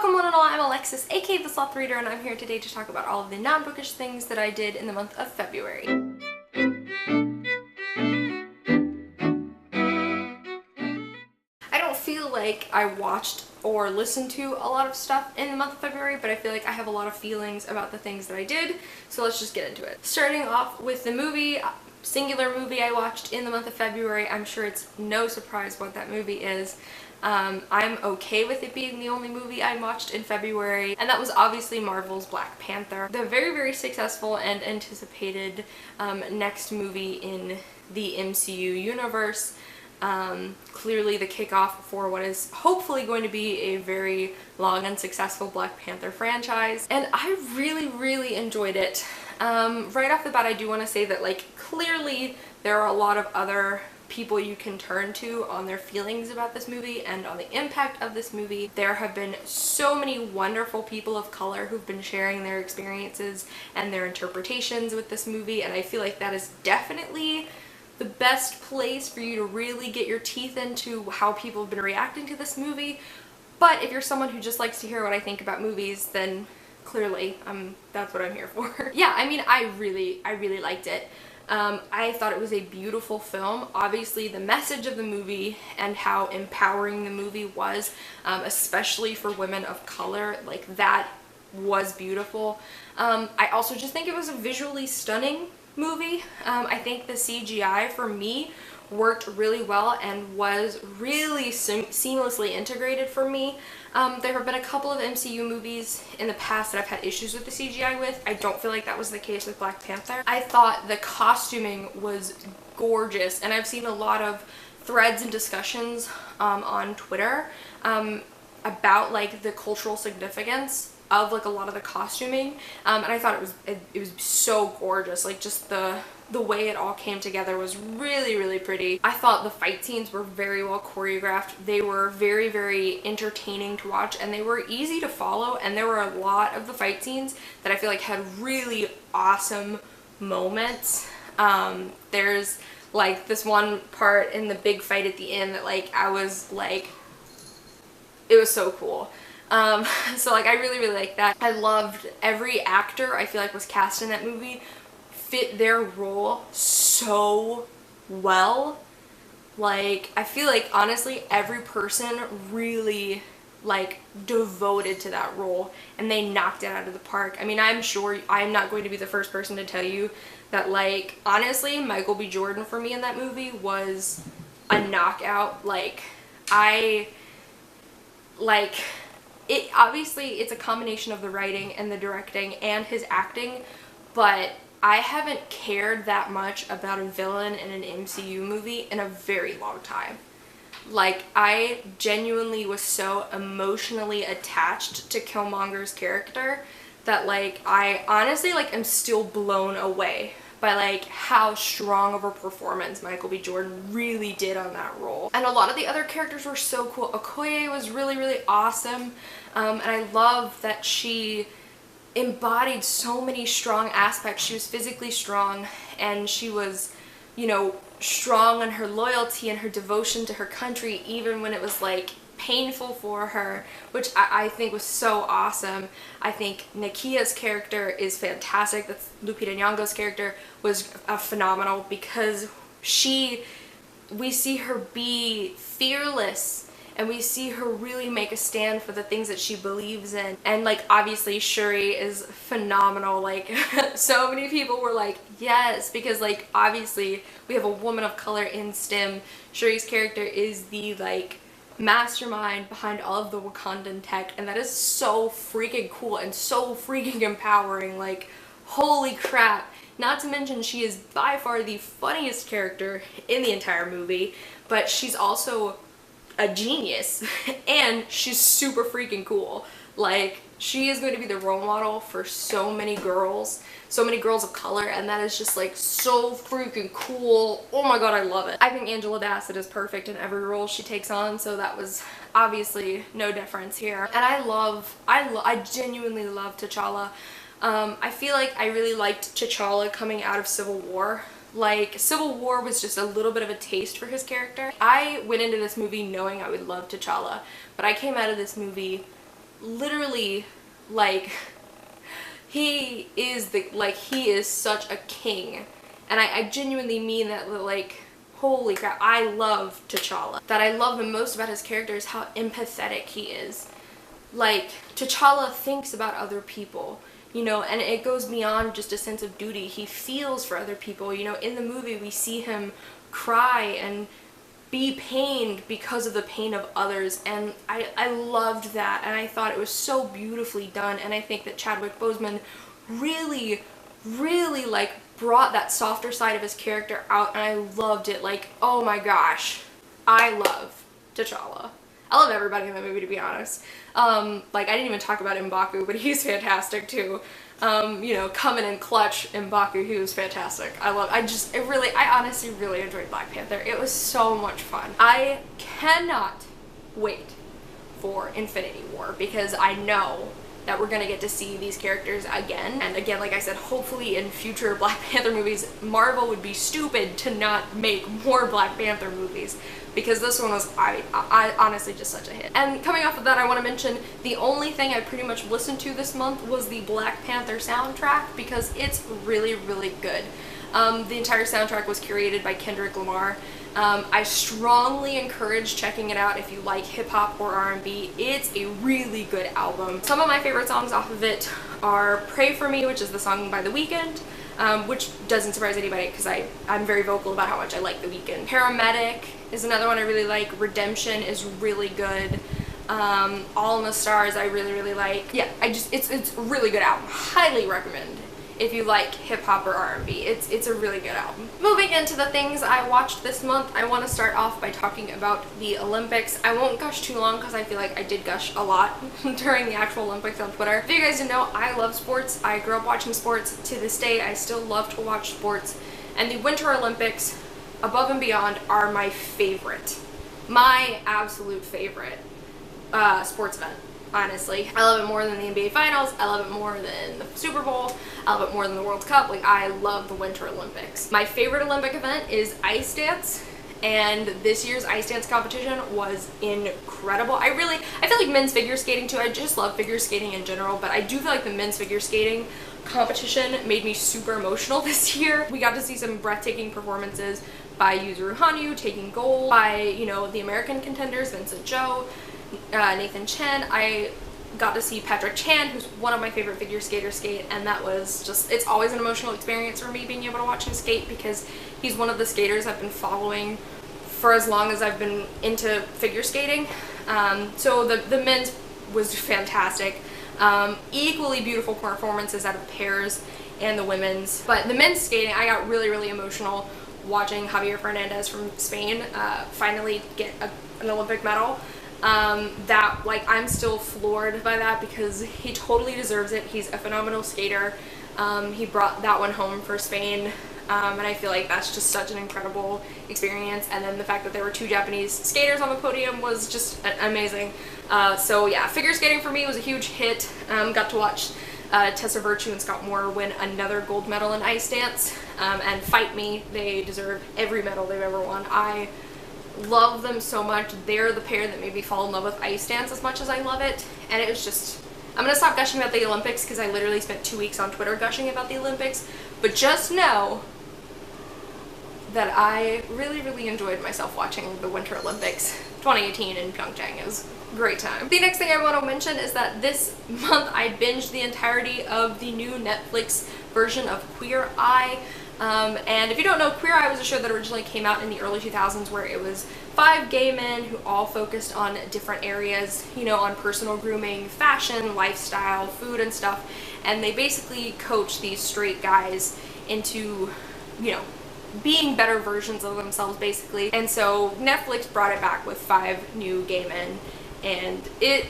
Welcome one and all, I'm Alexis, aka The Sloth Reader, and I'm here today to talk about all of the non-bookish things that I did in the month of February. I don't feel like I watched or listened to a lot of stuff in the month of February, but I feel like I have a lot of feelings about the things that I did, so let's just get into it. Starting off with the movie, singular movie I watched in the month of February. I'm sure it's no surprise what that movie is. I'm okay with it being the only movie I watched in February, and that was obviously Marvel's Black Panther, the very successful and anticipated next movie in the MCU universe. Clearly the kickoff for what is hopefully going to be a very long and successful Black Panther franchise, and I really enjoyed it. Right off the bat, I do want to say that, like, clearly there are a lot of other people you can turn to on their feelings about this movie and on the impact of this movie. There have been so many wonderful people of color who've been sharing their experiences and their interpretations with this movie, and I feel like that is definitely the best place for you to really get your teeth into how people have been reacting to this movie. But if you're someone who just likes to hear what I think about movies, then clearly that's what I'm here for. Yeah, I mean, I really liked it. I thought it was a beautiful film. Obviously the message of the movie and how empowering the movie was, especially for women of color, like, that was beautiful. I also just think it was a visually stunning movie. I think the CGI for me worked really well and was really seamlessly integrated for me. There have been a couple of MCU movies in the past that I've had issues with the CGI with. I don't feel like that was the case with Black Panther. I thought the costuming was gorgeous, and I've seen a lot of threads and discussions on Twitter about, like, the cultural significance of, like, a lot of the costuming, and I thought it was so gorgeous. Like, just the way it all came together was really pretty. I thought the fight scenes were very well choreographed. They were very entertaining to watch, and they were easy to follow, and there were a lot of the fight scenes that I feel like had really awesome moments. There's, like, this one part in the big fight at the end that, like, I was like, it was so cool. So, like, I really like that. I loved every actor I feel like was cast in that movie fit their role so well. Like, I feel like honestly every person really, like, devoted to that role, and they knocked it out of the park. I mean, I'm sure I'm not going to be the first person to tell you that, like, honestly, Michael B. Jordan for me in that movie was a knockout. Like, it obviously, it's a combination of the writing and the directing and his acting, but I haven't cared that much about a villain in an MCU movie in a very long time. Like, I genuinely was so emotionally attached to Killmonger's character that, like, I honestly, like, am still blown away by, like, how strong of a performance Michael B. Jordan really did on that role. And a lot of the other characters were so cool. Okoye was really awesome, and I love that she embodied so many strong aspects. She was physically strong, and she was, you know, strong in her loyalty and her devotion to her country, even when it was, like, painful for her, which I think was so awesome. I think Nakia's character is fantastic. That's Lupita Nyong'o's character was phenomenal, because we see her be fearless, and we see her really make a stand for the things that she believes in. And, like, obviously Shuri is phenomenal. Like, so many people were like, yes, because, like, obviously we have a woman of color in STEM. Shuri's character is the, like, mastermind behind all of the Wakandan tech, and that is so freaking cool and so freaking empowering. Like, holy crap. Not to mention, she is by far the funniest character in the entire movie, but she's also a genius and she's super freaking cool. Like, she is going to be the role model for so many girls of color, and that is just, like, so freaking cool. Oh my god, I love it. I think Angela Bassett is perfect in every role she takes on, so that was obviously no difference here. And I genuinely love T'Challa. I feel like I really liked T'Challa coming out of Civil War. Like, Civil War was just a little bit of a taste for his character. I went into this movie knowing I would love T'Challa, but I came out of this movie literally, like, he is such a king. And I genuinely mean that, like, holy crap, I love T'Challa. That I love the most about his character is how empathetic he is. Like, T'Challa thinks about other people, you know, and it goes beyond just a sense of duty. He feels for other people, you know. In the movie we see him cry and be pained because of the pain of others, and I loved that, and I thought it was so beautifully done. And I think that Chadwick Boseman really, really, like, brought that softer side of his character out, and I loved it. Like, oh my gosh, I love T'Challa. I love everybody in the movie, to be honest. Like, I didn't even talk about M'Baku, but he's fantastic too. You know, coming in clutch, M'Baku, he was fantastic. I honestly really enjoyed Black Panther. It was so much fun. I cannot wait for Infinity War, because I know that we're gonna get to see these characters again. And again, like I said, hopefully in future Black Panther movies, Marvel would be stupid to not make more Black Panther movies, because this one was, I honestly just such a hit. And coming off of that, I want to mention the only thing I pretty much listened to this month was the Black Panther soundtrack, because it's really, really good. The entire soundtrack was curated by Kendrick Lamar. I strongly encourage checking it out if you like hip-hop or R&B. It's a really good album. Some of my favorite songs off of it are Pray For Me, which is the song by The Weeknd, which doesn't surprise anybody because I'm very vocal about how much I like The Weeknd. Paramedic is another one I really like. Redemption is really good. All in the Stars I really, really like. Yeah, it's a really good album. Highly recommend if you like hip-hop or R&B. It's a really good album. Moving into the things I watched this month, I want to start off by talking about the Olympics. I won't gush too long because I feel like I did gush a lot during the actual Olympics on Twitter. If you guys didn't know, I love sports. I grew up watching sports. To this day, I still love to watch sports. And the Winter Olympics, above and beyond, are my favorite. My absolute favorite sports event. Honestly, I love it more than the NBA Finals. I love it more than the Super Bowl. I love it more than the World Cup. Like, I love the Winter Olympics. My favorite Olympic event is ice dance, and this year's ice dance competition was incredible. I feel like men's figure skating too. I just love figure skating in general, but I do feel like the men's figure skating competition made me super emotional this year. We got to see some breathtaking performances by Yuzuru Hanyu taking gold, by, you know, the American contenders, Vincent Zhou, Nathan Chen. I got to see Patrick Chan, who's one of my favorite figure skaters, skate, and that was just, it's always an emotional experience for me being able to watch him skate, because he's one of the skaters I've been following for as long as I've been into figure skating. So the men's was fantastic. Equally beautiful performances out of pairs and the women's. But the men's skating, I got really, really emotional watching Javier Fernandez from Spain finally get an Olympic medal. That, like, I'm still floored by that because he totally deserves it. He's a phenomenal skater. He brought that one home for Spain, and I feel like that's just such an incredible experience. And then the fact that there were 2 Japanese skaters on the podium was just amazing. So yeah, figure skating for me was a huge hit. Got to watch Tessa Virtue and Scott Moore win another gold medal in ice dance, and Fight Me. They deserve every medal they've ever won. I love them so much. They're the pair that made me fall in love with ice dance as much as I love it. And it was just, I'm gonna stop gushing about the Olympics because I literally spent 2 weeks on Twitter gushing about the Olympics, but just know that I really, really enjoyed myself watching the Winter Olympics 2018 in Pyeongchang. It was a great time. The next thing I want to mention is that this month I binged the entirety of the new Netflix version of Queer Eye. And if you don't know, Queer Eye was a show that originally came out in the early 2000s where it was 5 gay men who all focused on different areas, you know, on personal grooming, fashion, lifestyle, food and stuff. And they basically coach these straight guys into, you know, being better versions of themselves, basically. And so Netflix brought it back with 5 new gay men, and it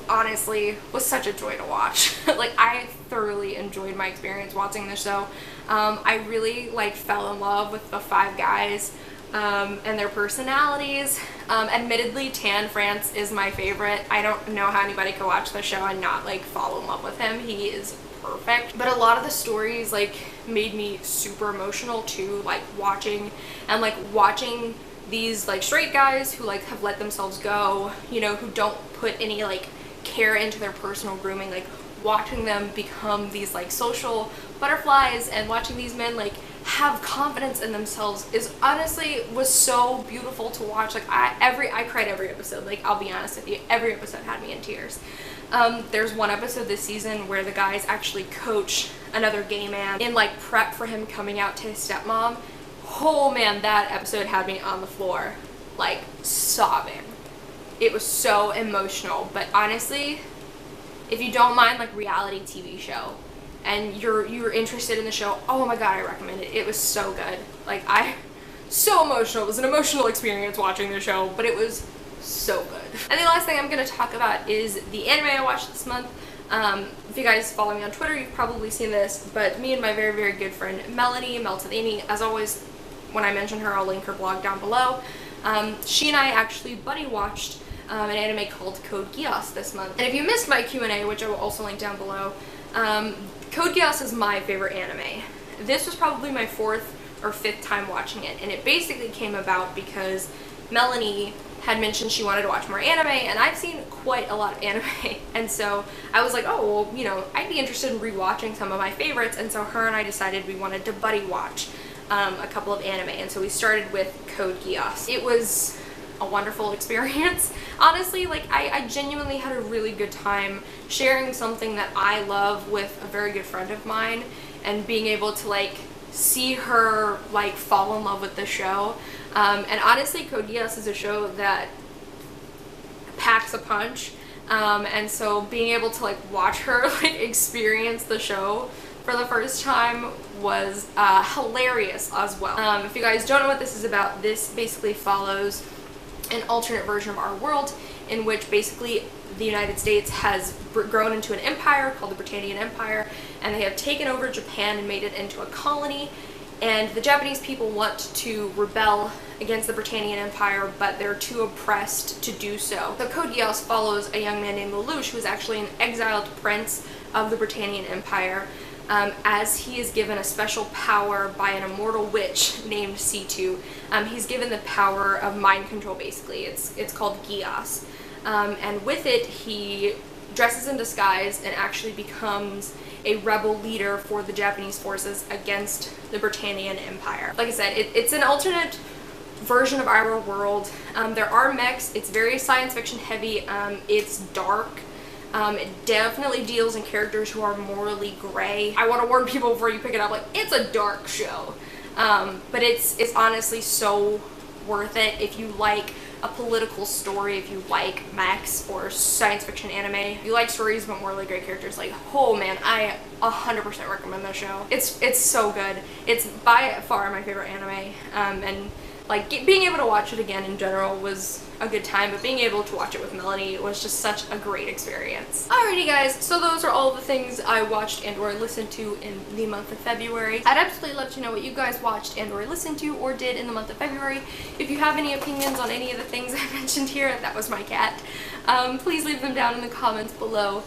honestly was such a joy to watch. Like, I thoroughly enjoyed my experience watching the show. I really, like, fell in love with the 5 guys and their personalities. Admittedly, Tan France is my favorite. I don't know how anybody could watch the show and not, like, fall in love with him. He is perfect. But a lot of the stories, like, made me super emotional too, like watching these, like, straight guys who, like, have let themselves go, you know, who don't put any, like, care into their personal grooming, like watching them become these like social butterflies and watching these men like have confidence in themselves is honestly was so beautiful to watch. Like I cried every episode, like I'll be honest with you, every episode had me in tears. There's one episode this season where the guys actually coach another gay man in like prep for him coming out to his stepmom. Oh man, that episode had me on the floor like sobbing. It was so emotional. But honestly, if you don't mind like reality TV show and you're interested in the show, oh my god, I recommend it. It was so good. Like so emotional. It was an emotional experience watching the show, but it was so good. And the last thing I'm going to talk about is the anime I watched this month. If you guys follow me on Twitter, you've probably seen this, but me and my very, very good friend Melanie, as always, when I mention her, I'll link her blog down below. She and I actually buddy watched an anime called Code Geass this month. And if you missed my Q&A, which I will also link down below, Code Geass is my favorite anime. This was probably my 4th or 5th time watching it, and it basically came about because Melanie had mentioned she wanted to watch more anime, and I've seen quite a lot of anime, and so I was like, oh, well, you know, I'd be interested in rewatching some of my favorites, and so her and I decided we wanted to buddy watch a couple of anime, and so we started with Code Geass. It was a wonderful experience. Honestly, like, I genuinely had a really good time sharing something that I love with a very good friend of mine, and being able to, like, see her, like, fall in love with the show. And honestly, Code Geass is a show that packs a punch, and so being able to like watch her like experience the show for the first time was hilarious as well. If you guys don't know what this is about, this basically follows an alternate version of our world in which basically the United States has grown into an empire called the Britannian Empire, and they have taken over Japan and made it into a colony. And the Japanese people want to rebel against the Britannian Empire, but they're too oppressed to do so. So Code Geass follows a young man named Lelouch, who is actually an exiled prince of the Britannian Empire, as he is given a special power by an immortal witch named Situ. He's given the power of mind control, basically. It's called Geass. And with it, he dresses in disguise and actually becomes a rebel leader for the Japanese forces against the Britannian Empire. Like I said, it's an alternate version of our world. There are mechs. It's very science fiction heavy. It's dark. It definitely deals in characters who are morally gray. I want to warn people before you pick it up, like, it's a dark show. But it's honestly so worth it if you like a political story, if you like mechs or science fiction anime, if you like stories about morally great characters. Like, oh man, I 100% recommend this show. It's so good. It's by far my favorite anime, and like being able to watch it again in general was a good time, but being able to watch it with Melanie was just such a great experience. Alrighty guys, so those are all the things I watched and or listened to in the month of February. I'd absolutely love to know what you guys watched and or listened to or did in the month of February. If you have any opinions on any of the things I mentioned here, that was my cat, please leave them down in the comments below.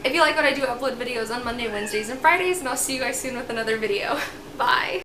If you like what I do, I upload videos on Monday, Wednesdays, and Fridays, and I'll see you guys soon with another video. Bye!